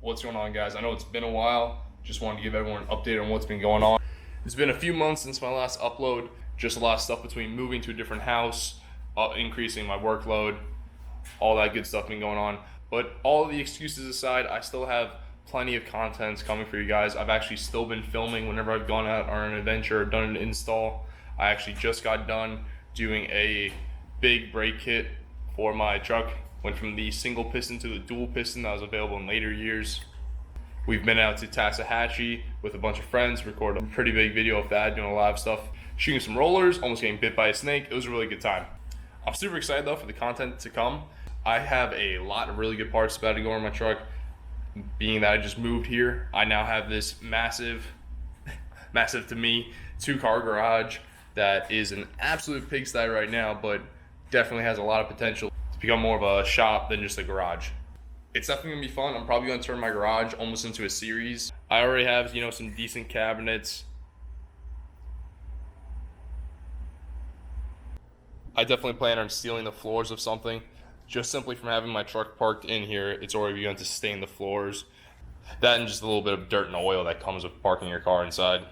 What's going on, guys? I know it's been a while. Just wanted to give everyone an update on what's been going on. It's been a few months since my last upload. Just a lot of stuff between moving to a different house, increasing my workload, all that good stuff been going on. But all of the excuses aside, I still have plenty of content coming for you guys. I've actually still been filming whenever I've gone out on an adventure or done an install. I actually just got done doing a big brake kit for my truck. Went from the single piston to the dual piston that was available in later years. We've been out to Tassahatchee with a bunch of friends, recorded a pretty big video of that, doing a lot of stuff, shooting some rollers, almost getting bit by a snake. It was a really good time. I'm super excited though for the content to come. I have a lot of really good parts about to go on my truck. Being that I just moved here, I now have this massive to me, 2-car garage that is an absolute pigsty right now, but definitely has a lot of potential to become more of a shop than just a garage. It's definitely gonna be fun. I'm probably gonna turn my garage almost into a series. I already have, some decent cabinets. I definitely plan on sealing the floors of something. Just simply from having my truck parked in here, it's already begun to stain the floors. That and just a little bit of dirt and oil that comes with parking your car inside.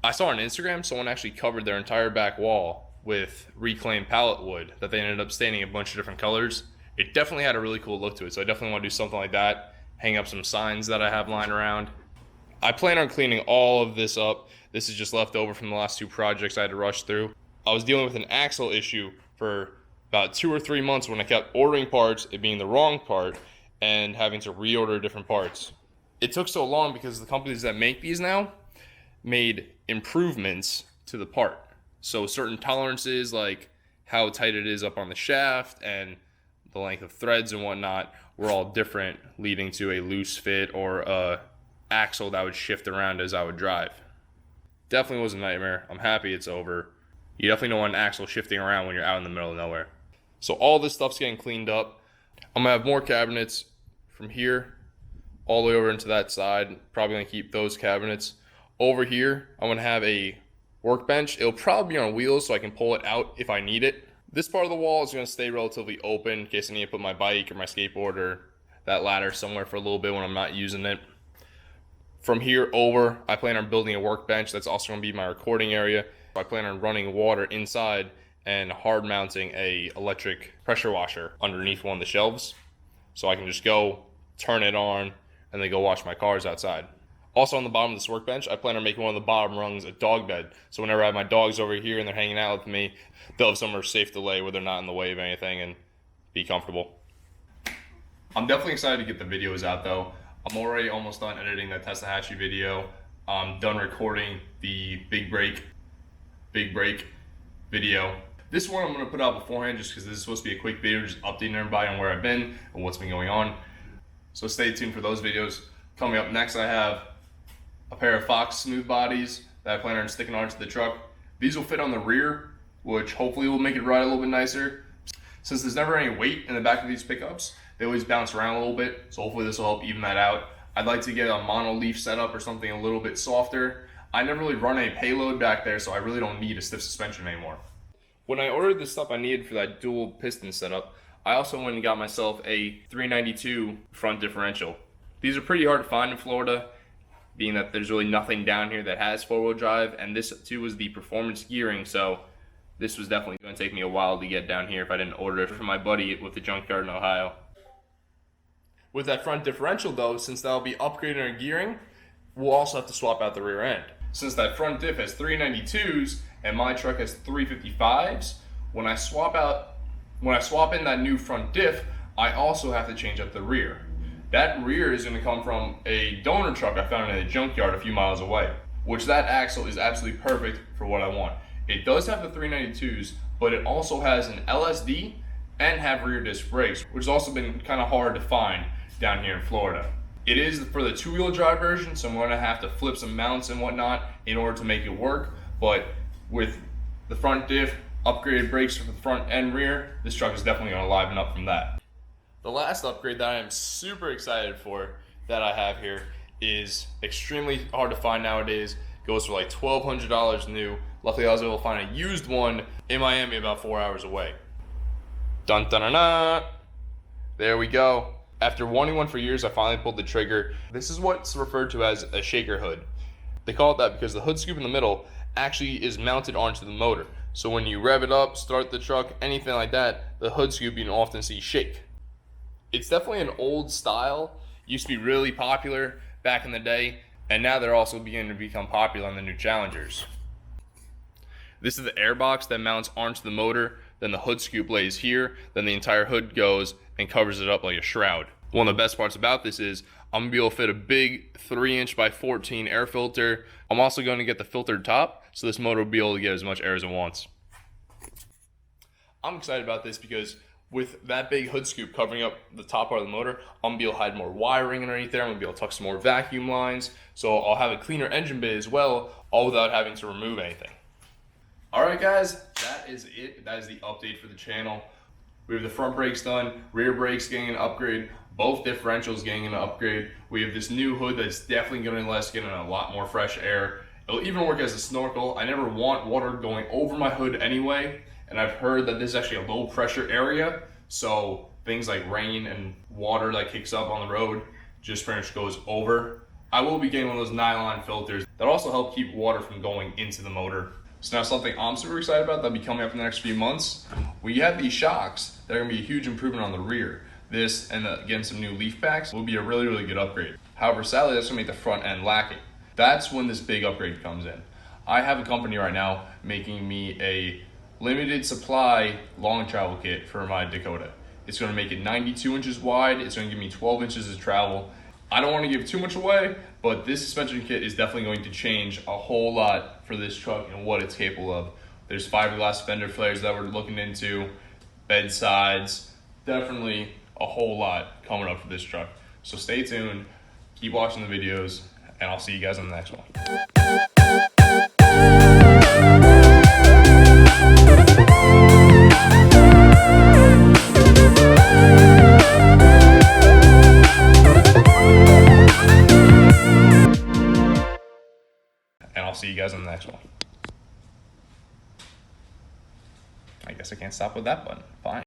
I saw on Instagram someone actually covered their entire back wall with reclaimed pallet wood that they ended up staining a bunch of different colors. It definitely had a really cool look to it, so I definitely want to do something like that. Hang up some signs that I have lying around. I plan on cleaning all of this up. This is just left over from the last 2 projects I had to rush through. I was dealing with an axle issue for about 2 or 3 months when I kept ordering parts, it being the wrong part, and having to reorder different parts. It took so long because the companies that make these now made improvements to the part. So certain tolerances, like how tight it is up on the shaft and the length of threads and whatnot, were all different, leading to a loose fit or a axle that would shift around as I would drive. Definitely was a nightmare. I'm happy it's over. You definitely don't want an axle shifting around when you're out in the middle of nowhere. So all this stuff's getting cleaned up. I'm gonna have more cabinets from here all the way over into that side. Probably gonna keep those cabinets. Over here, I'm gonna have a workbench. It'll probably be on wheels so I can pull it out if I need it. This part of the wall is gonna stay relatively open in case I need to put my bike or my skateboard or that ladder somewhere for a little bit when I'm not using it. From here over, I plan on building a workbench. That's also gonna be my recording area. I plan on running water inside and hard mounting a electric pressure washer underneath one of the shelves. So I can just go turn it on and then go wash my cars outside. Also on the bottom of this workbench, I plan on making one of the bottom rungs a dog bed. So whenever I have my dogs over here and they're hanging out with me, they'll have somewhere safe to lay where they're not in the way of anything and be comfortable. I'm definitely excited to get the videos out though. I'm already almost done editing that Tassahatchee video. I'm done recording the big break video. This one I'm going to put out beforehand just because this is supposed to be a quick video, just updating everybody on where I've been and what's been going on. So stay tuned for those videos. Coming up next, I have a pair of Fox smooth bodies that I plan on sticking onto the truck. These will fit on the rear, which hopefully will make it ride a little bit nicer. Since there's never any weight in the back of these pickups, they always bounce around a little bit, so hopefully this will help even that out. I'd like to get a mono-leaf setup or something a little bit softer. I never really run a payload back there, so I really don't need a stiff suspension anymore. When I ordered the stuff I needed for that dual piston setup, I also went and got myself a 392 front differential. These are pretty hard to find in Florida, being that there's really nothing down here that has 4-wheel drive, and this too was the performance gearing, so this was definitely going to take me a while to get down here if I didn't order it from my buddy with the junkyard in Ohio. With that front differential though, since that'll be upgraded in gearing, we'll also have to swap out the rear end. Since that front diff has 392s and my truck has 355s, when I swap in that new front diff, I also have to change up the rear. That rear is going to come from a donor truck I found in a junkyard a few miles away, which that axle is absolutely perfect for what I want. It does have the 392s, but it also has an LSD and have rear disc brakes, which has also been kind of hard to find down here in Florida. It is for the 2-wheel drive version, so I'm going to have to flip some mounts and whatnot in order to make it work, but with the front diff, upgraded brakes for the front and rear, this truck is definitely going to liven up from that. The last upgrade that I am super excited for that I have here is extremely hard to find nowadays. Goes for like $1,200 new. Luckily I was able to find a used one in Miami about 4 hours away. Dun dun dun dun. There we go. After wanting one for years, I finally pulled the trigger. This is what's referred to as a shaker hood. They call it that because the hood scoop in the middle actually is mounted onto the motor. So when you rev it up, start the truck, anything like that, the hood scoop you can often see shake. It's definitely an old style. Used to be really popular back in the day, and now they're also beginning to become popular on the new Challengers. This is the air box that mounts onto the motor, then the hood scoop lays here, then the entire hood goes and covers it up like a shroud. One of the best parts about this is I'm gonna be able to fit a big 3" by 14" air filter. I'm also going to get the filtered top, so this motor will be able to get as much air as it wants. I'm excited about this because with that big hood scoop covering up the top part of the motor, I'm gonna be able to hide more wiring underneath there. I'm gonna be able to tuck some more vacuum lines, so I'll have a cleaner engine bay as well, all without having to remove anything. All right, guys, that is it. That is the update for the channel. We have the front brakes done, rear brakes getting an upgrade, both differentials getting an upgrade. We have this new hood that's definitely going to let us get in a lot more fresh air. It'll even work as a snorkel. I never want water going over my hood anyway, and I've heard that this is actually a low pressure area, so things like rain and water that kicks up on the road just pretty much goes over. I will be getting one of those nylon filters that also help keep water from going into the motor. So now something I'm super excited about that'll be coming up in the next few months. We have these shocks that are gonna be a huge improvement on the rear. This and again some new leaf packs will be a really, really good upgrade. However, sadly that's gonna make the front end lacking. That's when this big upgrade comes in. I have a company right now making me a limited supply long travel kit for my Dakota. It's gonna make it 92 inches wide. It's gonna give me 12 inches of travel. I don't want to give too much away, but this suspension kit is definitely going to change a whole lot for this truck and what it's capable of. There's fiberglass fender flares that we're looking into, bed sides, definitely a whole lot coming up for this truck. So stay tuned, keep watching the videos, and I'll see you guys on the next one. And I'll see you guys on the next one. I guess I can't stop with that button. Fine.